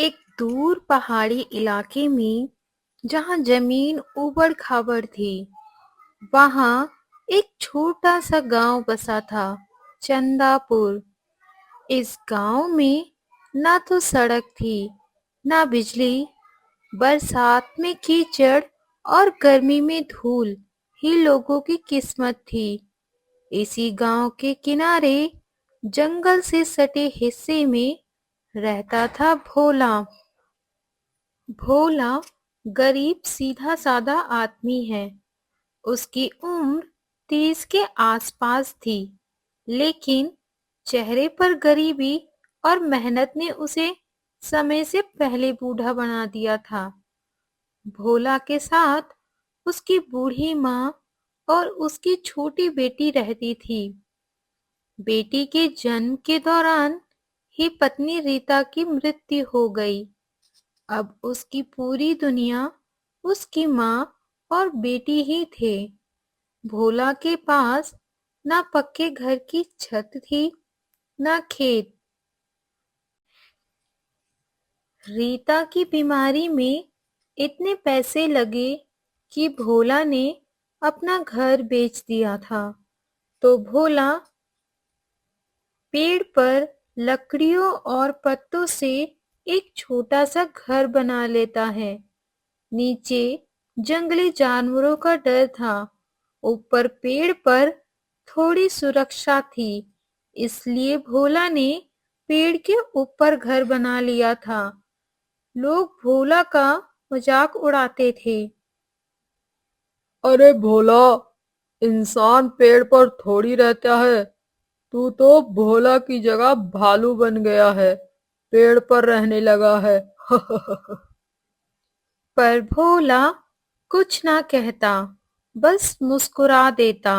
एक दूर पहाड़ी इलाके में जहाँ जमीन ऊबड़-खाबड़ थी, वहाँ एक छोटा सा गांव बसा था, चंदापुर। इस गांव में ना तो सड़क थी, ना बिजली। बरसात में कीचड़ और गर्मी में धूल ही लोगों की किस्मत थी। इसी गांव के किनारे जंगल से सटे हिस्से में रहता था भोला। भोला गरीब सीधा साधा आदमी है। उसकी उम्र 30 के आसपास थी, लेकिन चेहरे पर गरीबी और मेहनत ने उसे समय से पहले बूढ़ा बना दिया था। भोला के साथ उसकी बूढ़ी माँ और उसकी छोटी बेटी रहती थी। बेटी के जन्म के दौरान ही पत्नी रीता की मृत्यु हो गई। अब उसकी पूरी दुनिया उसकी माँ और बेटी ही थे। भोला के पास ना पक्के घर की छत थी, ना खेत। रीता की बीमारी में इतने पैसे लगे कि भोला ने अपना घर बेच दिया था। तो भोला पेड़ पर लकड़ियों और पत्तों से एक छोटा सा घर बना लेता है। नीचे जंगली जानवरों का डर था, ऊपर पेड़ पर थोड़ी सुरक्षा थी, इसलिए भोला ने पेड़ के ऊपर घर बना लिया था। लोग भोला का मजाक उड़ाते थे। अरे भोला, इंसान पेड़ पर थोड़ी रहता है। तू तो भोला की जगह भालू बन गया है, पेड़ पर रहने लगा है। पर भोला कुछ ना कहता, बस मुस्कुरा देता।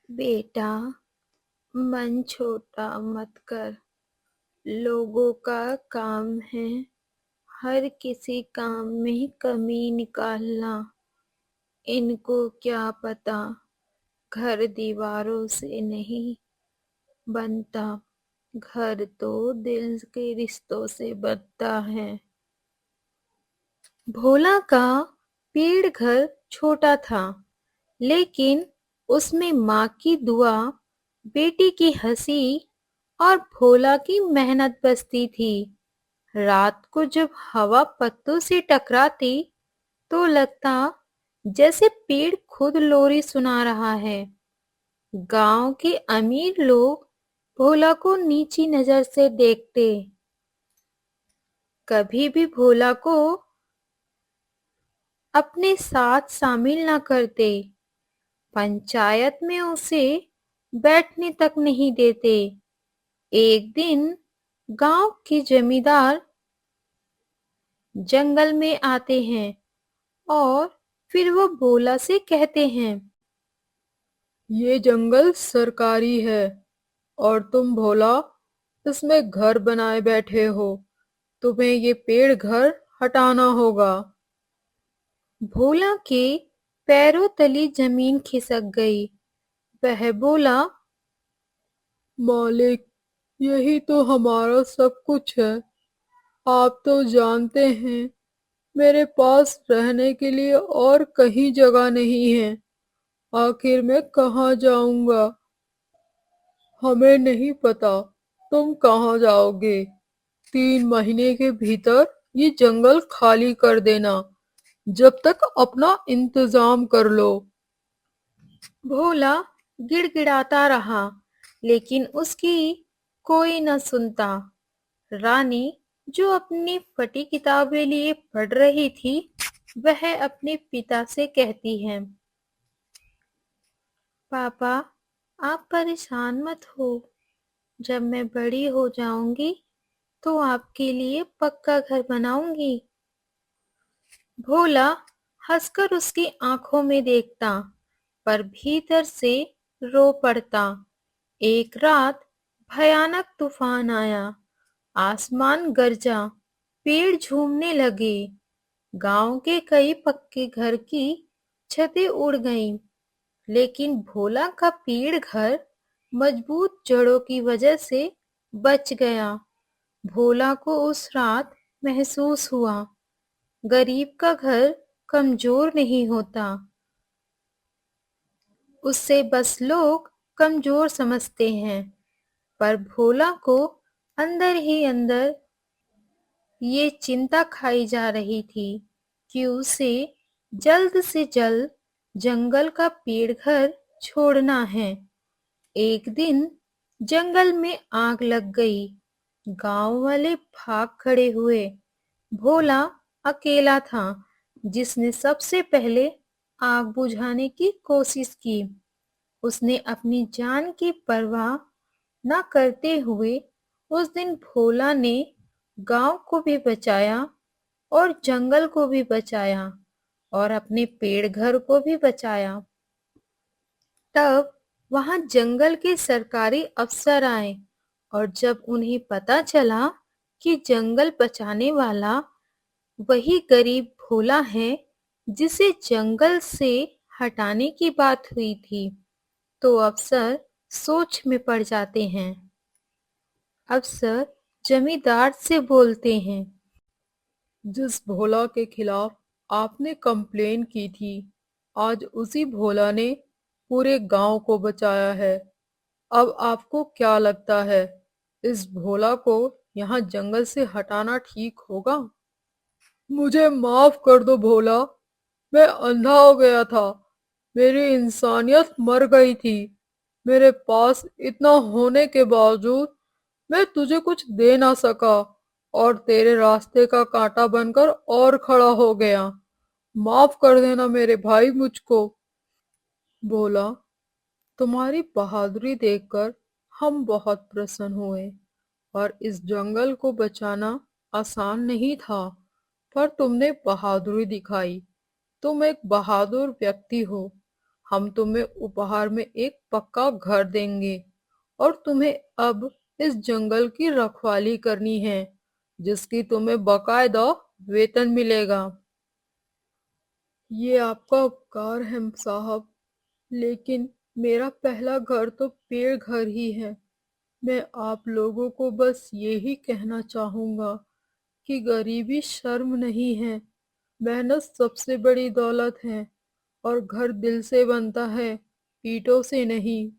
बेटा, मन छोटा मत कर। लोगों का काम है हर किसी काम में कमी निकालना। इनको क्या पता, घर दीवारों से नहीं बनता, घर तो दिल के रिश्तों से बनता है। भोला का पेड़ घर छोटा था, लेकिन उसमें माँ की दुआ, बेटी की हंसी और भोला की मेहनत बसती थी। रात को जब हवा पत्तों से टकराती तो लगता जैसे पेड़ खुद लोरी सुना रहा है। गांव के अमीर लोग भोला को नीची नजर से देखते, कभी भी भोला को अपने साथ शामिल न करते। पंचायत में उसे बैठने तक नहीं देते। एक दिन गांव के जमींदार जंगल में आते हैं और फिर वो भोला से कहते हैं, ये जंगल सरकारी है और तुम भोला इसमें घर बनाए बैठे हो। तुम्हें ये पेड़ घर हटाना होगा। भोला के पैरों तले जमीन खिसक गई। वह बोला, मालिक, यही तो हमारा सब कुछ है। आप तो जानते हैं, मेरे पास रहने के लिए और कहीं जगह नहीं है। आखिर मैं कहाँ जाऊंगा? हमें नहीं पता तुम कहाँ जाओगे। 3 महीने के भीतर ये जंगल खाली कर देना, जब तक अपना इंतजाम कर लो। भोला गिड़गिड़ाता रहा, लेकिन उसकी कोई न सुनता। रानी, जो अपनी फटी किताबें लिए पढ़ रही थी, वह अपने पिता से कहती है, पापा, आप परेशान मत हो। जब मैं बड़ी हो जाऊंगी तो आपके लिए पक्का घर बनाऊंगी। भोला हंसकर उसकी आंखों में देखता, पर भीतर से रो पड़ता। एक रात भयानक तूफान आया। आसमान गरजा, पेड़ झूमने लगे। गांव के कई पक्के घर की छतें उड़ गईं, लेकिन भोला का पेड़ घर मजबूत जड़ों की वजह से बच गया। भोला को उस रात महसूस हुआ, गरीब का घर कमजोर नहीं होता, उससे बस लोग कमजोर समझते हैं। पर भोला को अंदर ही अंदर ये चिंता खाई जा रही थी कि उसे जल्द से जल्द जंगल का पेड़ घर छोड़ना है। एक दिन जंगल में आग लग गई। गांव वाले भाग खड़े हुए। भोला अकेला था, जिसने सबसे पहले आग बुझाने की कोशिश की। उसने अपनी जान की परवाह न करते हुए उस दिन भोला ने गांव को भी बचाया और जंगल को भी बचाया और अपने पेड़ घर को भी बचाया। तब वहां जंगल के सरकारी अफसर आए और जब उन्हें पता चला कि जंगल बचाने वाला वही गरीब भोला है जिसे जंगल से हटाने की बात हुई थी, तो अफसर सोच में पड़ जाते हैं। अफसर जमींदार से बोलते हैं, जिस भोला के खिलाफ आपने कंप्लेन की थी, आज उसी भोला ने पूरे गांव को बचाया है। अब आपको क्या लगता है, इस भोला को यहाँ जंगल से हटाना ठीक होगा? मुझे माफ कर दो भोला, मैं अंधा हो गया था। मेरी इंसानियत मर गई थी। मेरे पास इतना होने के बावजूद मैं तुझे कुछ दे ना सका और तेरे रास्ते का कांटा बनकर और खड़ा हो गया। माफ कर देना मेरे भाई मुझको। बोला, तुम्हारी बहादुरी देखकर हम बहुत प्रसन्न हुए और इस जंगल को बचाना आसान नहीं था, पर तुमने बहादुरी दिखाई। तुम एक बहादुर व्यक्ति हो। हम तुम्हें उपहार में एक पक्का घर देंगे और तुम्हें अब इस जंगल की रखवाली करनी है, जिसकी तुम्हें बकायदा वेतन मिलेगा। ये आपका उपकार है साहब, लेकिन मेरा पहला घर तो पेड़ घर ही है। मैं आप लोगों को बस यही कहना चाहूंगा कि गरीबी शर्म नहीं है, मेहनत सबसे बड़ी दौलत है और घर दिल से बनता है, ईंटों से नहीं।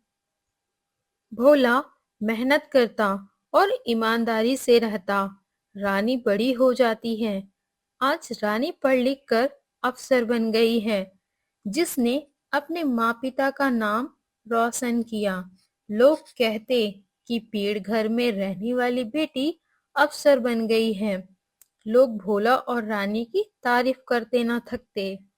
भोला मेहनत करता और ईमानदारी से रहता, रानी बड़ी हो जाती है। आज रानी पढ़ लिख कर अफसर बन गई है, जिसने अपने माँ पिता का नाम रोशन किया। लोग कहते कि पेड़ घर में रहने वाली बेटी अफसर बन गई है। लोग भोला और रानी की तारीफ करते न थकते।